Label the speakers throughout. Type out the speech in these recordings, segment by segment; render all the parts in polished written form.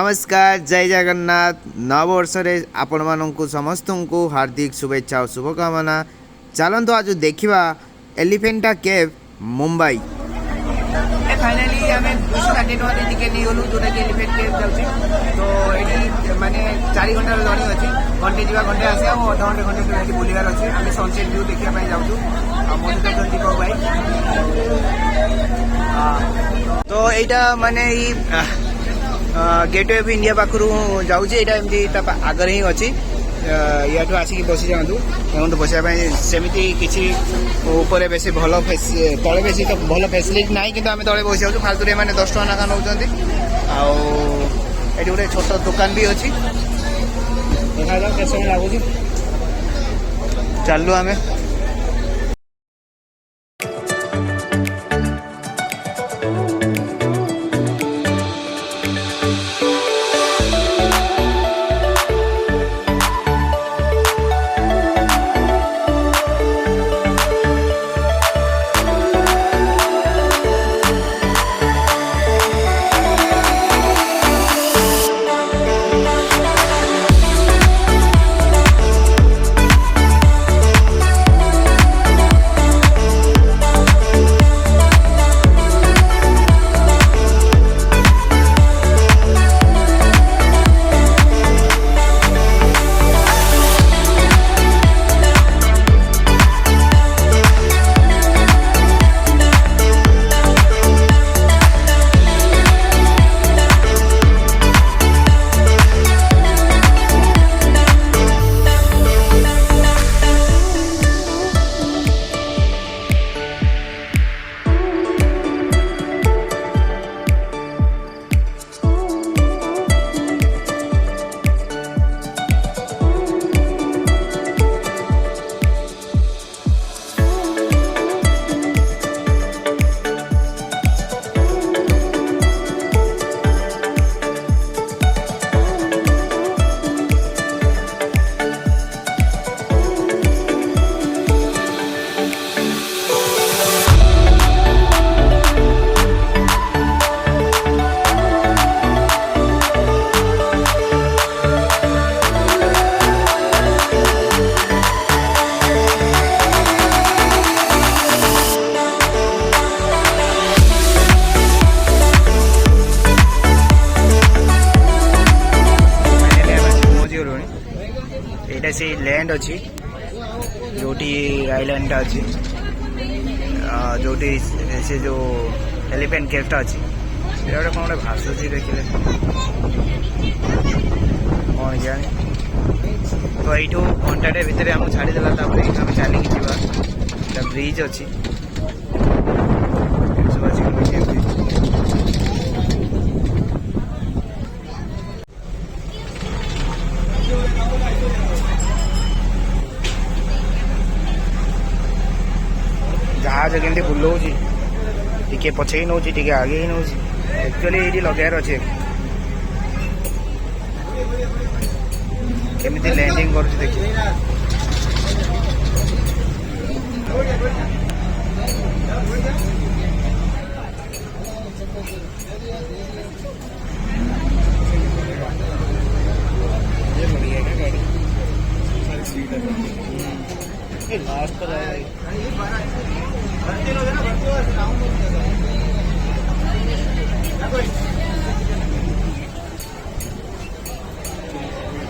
Speaker 1: नमस्कार जय जगन्नाथ नववर्ष आपण मानू समस्त को हार्दिक शुभेच्छा और शुभकामना। चलतु आज देखा एलिफेंटा केव मुंबई। फाइनाली आम 260 टका टिकेट नहीं गलु जोटा कि एलिफेंट केव जाऊँगी। तो ये माने 4 घंटा जर्नी अच्छी घंटे जा घंटे आसे अध घंटे घंटे बुलार अच्छे आम सनसेट व्यू देखा जाऊँ भाई। तो यहाँ माने गेटवे ऑफ इंडिया पाखु जाऊँगी एमती आगे ही अच्छी या आसिक बसी जातु एमती बसापी सेमती किसी ऊपर बेस भल तले बेस तो भल फैसिलिटी ना कि आम तले बस जाऊँ फालतू मैंने 10 टका नाका नौ आउ गोटे छोट दुकान भी अच्छी देखा जाओ कैसे समय लगुच चलू आम। यहाँ से लैंड अच्छी जोटी आइलैंड अच्छी जोटी से जो एलिफेंट केवटा अच्छी गोटे कौन गोटे भाषुची देखिए कौन जाने। तो यू घंटाटे भितर आम छाड़देला आम चलिकी जा ब्रिज अच्छी जहाज केमती बुलाऊँ टे पछे ही नौ टे आगे ही नौ एक्चुअली ये लगार अच्छे केमती लैंडिंग कर देखिए।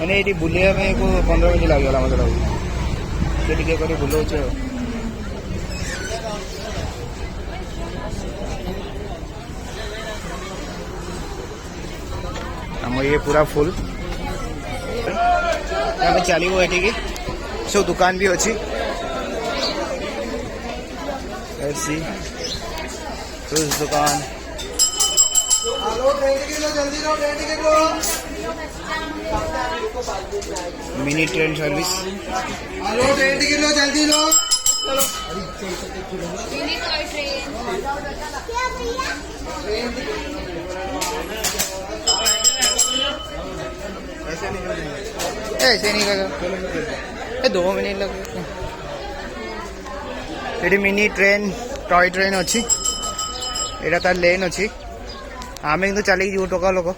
Speaker 1: मैंने ये बुलाया को 15 मिनट लगे मतलब टे कर बुलाऊ आम ये पूरा फुल चलो ये सब दुकान भी अच्छी दुकान मिनी ट्रेन सर्विस जल्दी लो ऐसे नहीं कर 2 मिनट लगे। ये मिनी ट्रेन टॉय ट्रेन अच्छी यहाँ तार लेन अच्छी आम कि चलिए जीव टोका लोक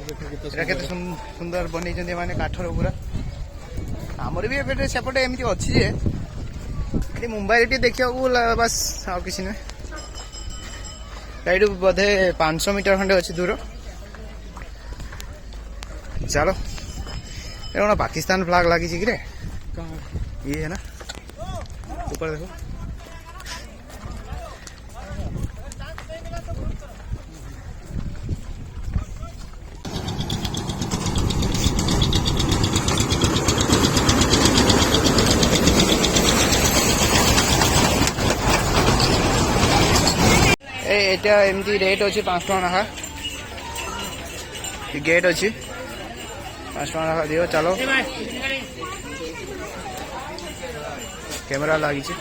Speaker 1: এটা କେତେ ସୁନ୍ଦର ବନେଇଛନ୍ତି ଏମାନେ କାଠର ପୁରା। ଆମର ବି ଏବେ ସେପଟେ ଏମିତି ଅଛି ଯେ ଏଠି ମୁମ୍ବାଇରେ ଟିକେ ଦେଖିବାକୁ ବାସ୍, ଆଉ କିଛି ନୁହେଁ। ଏଇଠୁ ବୋଧେ 500 ମିଟର ଖଣ୍ଡେ ଅଛି ଦୂର। ଚାଲ, ଏ କ'ଣ ପାକିସ୍ତାନ ଫ୍ଲାଗ ଲାଗିଛି କିରେ? ଇଏ ହେ ନା ऊपर देखो। এটা এমতি রেট ଅଛି 5 ଟଙ୍କା ଲେଖା। ଗେଟ୍ ଅଛି 5 ଟଙ୍କା ଲେଖା ଦିଅ। ଚାଲ, କ୍ୟାମେରା ଲାଗିଛି।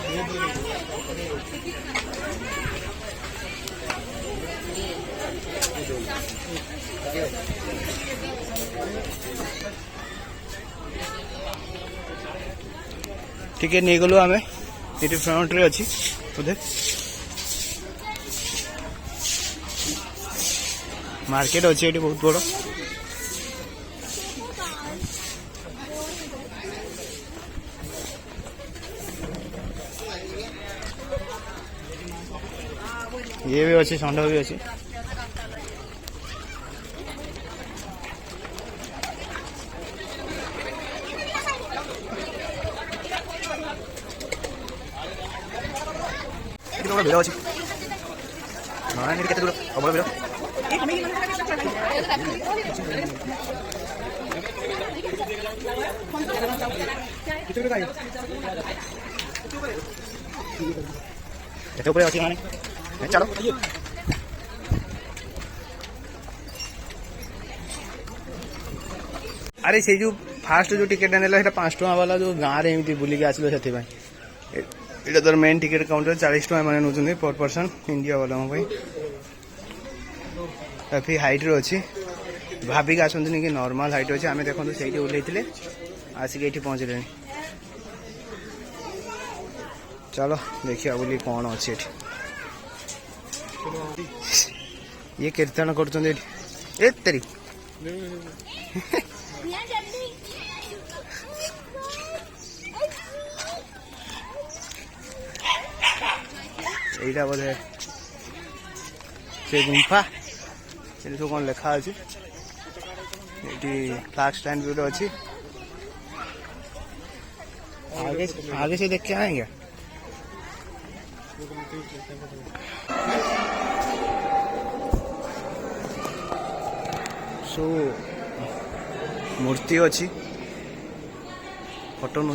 Speaker 1: ଟିକେ ନେଇଗଲୁ ଆମେ, ଏଠି ଫ୍ରଣ୍ଟରେ ଅଛି ବୋଧେ ମାର୍କେଟ ଅଛି ଏଠି ବହୁତ ବଡ଼। ये भी अच्छी, षंढ भी अच्छी। ଭିଡ଼ ଅଛି କେତେ ଦୂର ପ୍ରବଳ ଭିଡ଼। କେତେ ଉପରେ ଅଛି ମାନେ ଚାଲ। ଆରେ ସେଇ ଯୋଉ ଫାଷ୍ଟ ଯୋଉ ଟିକେଟ ନେଲା ସେଟା 5 ଟଙ୍କା ବାଲା ଯୋଉ ଗାଁରେ ଏମିତି ବୁଲିକି ଆସିଲ ସେଥିପାଇଁ। ଏଇଟା ତାର ମେନ୍ ଟିକେଟ କାଉଣ୍ଟର 40 ଟଙ୍କା ମାନେ ନେଉଛନ୍ତି ପର ପର୍ସନ ଇଣ୍ଡିଆ ବାଲାଙ୍କ ପାଇଁ। କାଫି ହାଇଟ୍ରେ ଅଛି, ଭାବିକି ଆସନ୍ତୁନି କି ନର୍ମାଲ ହାଇଟ୍ ଅଛି। ଆମେ ଦେଖନ୍ତୁ ସେଇଠି ଓହ୍ଲେଇଥିଲେ ଆସିକି ଏଇଠି ପହଞ୍ଚିଲେଣି। ଚାଲ ଦେଖିବା ବୋଲି କ'ଣ ଅଛି ଏଠି। ଇଏ କୀର୍ତ୍ତନ କରୁଛନ୍ତି ଏଠି। ଏ ତେରି এইটা ବୋଧେ ସେ ଗୁମ୍ଫା। ସେଠି ସବୁ କ'ଣ ଲେଖା ଅଛି। ଏଠି फ्लैग स्टैंड भी अच्छी। आगे से देख के आएंगे। सो मूर्ति अच्छी, फोटो नौ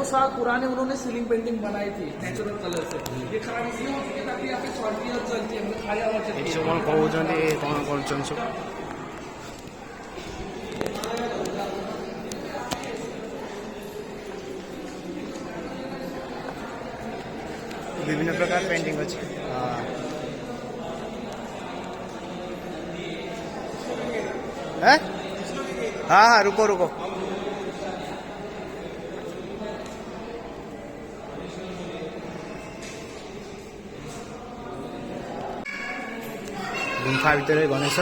Speaker 2: साल पुराने उन्होंने सीलिंग पेंटिंग बनाई थी नेचुरल कलर से। ये खराब इसलिए होती है ताकि यहाँ पे चलती है, खाया हुआ चलती है।
Speaker 1: कौन कहते कौन कर सब विभिन्न प्रकार पेंटिंग अच्छी। हाँ हाँ रुको रुको। गुंफा भीतर गणेश।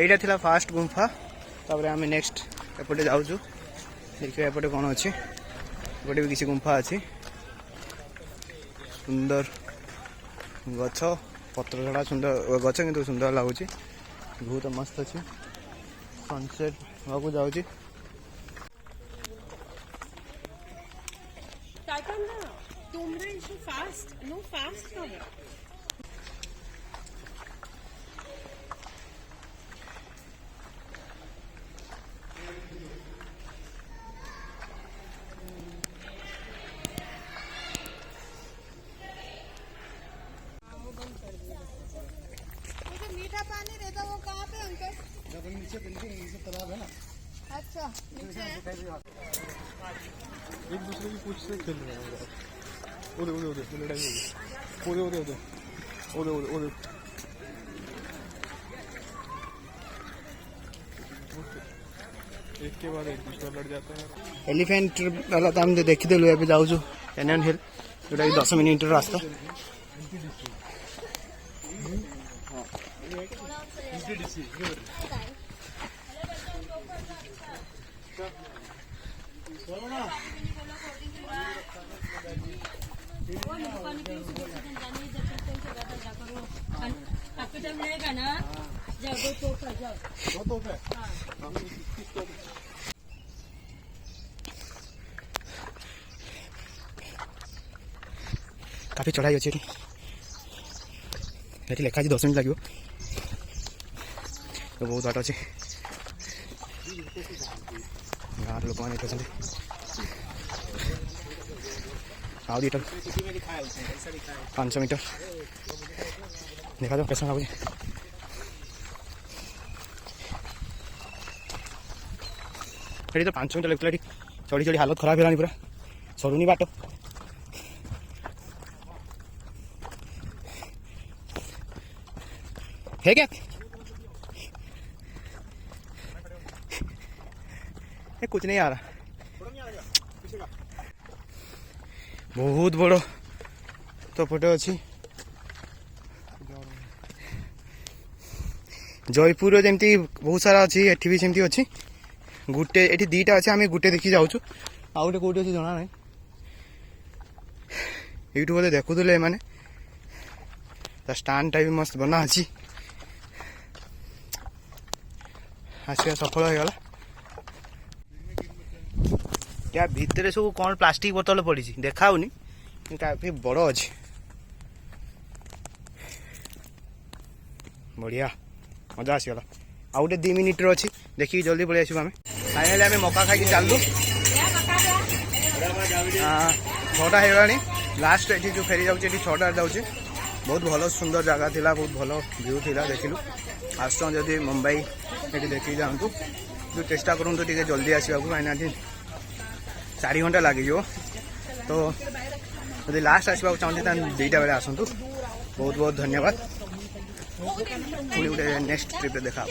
Speaker 1: এইটা थिला फास्ट गुंफा। तापर आम नेक्स्ट एपटे जाऊँ देखिए एपटे कौन अच्छी। एपटे भी किसी गुंफा अच्छी। सुंदर गछ पत्र झड़ा सुंदर गछ किंतु सुंदर लगुच बहुत मस्त अच्छी। सनसेट हवा जाऊँगी।
Speaker 3: मीठा पानी रहता वो कहाँ पे अंकल?
Speaker 2: नीचे बिल्डिंग तालाब है ना।
Speaker 3: अच्छा नीचे है।
Speaker 4: एक दूसरे की पूछ से खेल रहे हैं। ओदे ओदे ओदे लड़ाई होगी। ओदे ओदे ओदे ओदे ओदे ओदे एक के बाद एक दूसरा लड़ जाता है।
Speaker 5: एलिफेंट वाला तो हम देखीदेलु ଏବେ ଯାଉଛୁ କ୍ୟାନିୟନ ହିଲ୍ ଯୋଉଟା କି 10 ମିନିଟର ରାସ୍ତା। काफी चढ़ाई अच्छी ये लिखा 10 मिनट लगे तो बहुत बाट अच्छे गाँव लोक मैंने आउ दीटा 500 मीटर देखा जाओ कैसा लगे। ये तो 500 मीटर लगता है चढ़ी चढ़ी हालत खराब है पूरा सरुनी बाट है क्या ये कुछ नहीं आ रहा बहुत बड़ तो पटे अच्छी जयपुर जमती बहुत सारा अच्छी एठी भी सेमती अच्छी गुटे एठी दीटा अच्छे आम गुटे देखी जाऊँ आउ गोटे कौटे अच्छे जना ना यूट्यूब बोधे देखुले मैंने स्टांड टाइप मस्त बना अच्छी आसिया सफल हो गला। क्या भितर सब कौन प्लास्टिक बोतल पड़ी देखाऊनी काफी बड़ अच्छे बढ़िया मजा आसीगला। आउ गोटे 2 मिनिट अच्छी देखिए जल्दी पलि आसू आम फाइनाली आम मका खाई चलू 6टा होगा लास्ट ये जो फेरी जाऊँगी 6टा जाऊँचे बहुत भल सुंदर जगह थिला बहुत भल व्यू थिला देखिलु आस जदि मुंबई ये देखी जातु जो चेष्टा करूँ तो जल्दी आसवा कहीं 4 घंटा लगे तो यदि लास्ट आसवा चाहते 2टा बेले आसतु बहुत बहुत धन्यवाद पुणी गोटे नेक्स्ट ट्रिप देखा।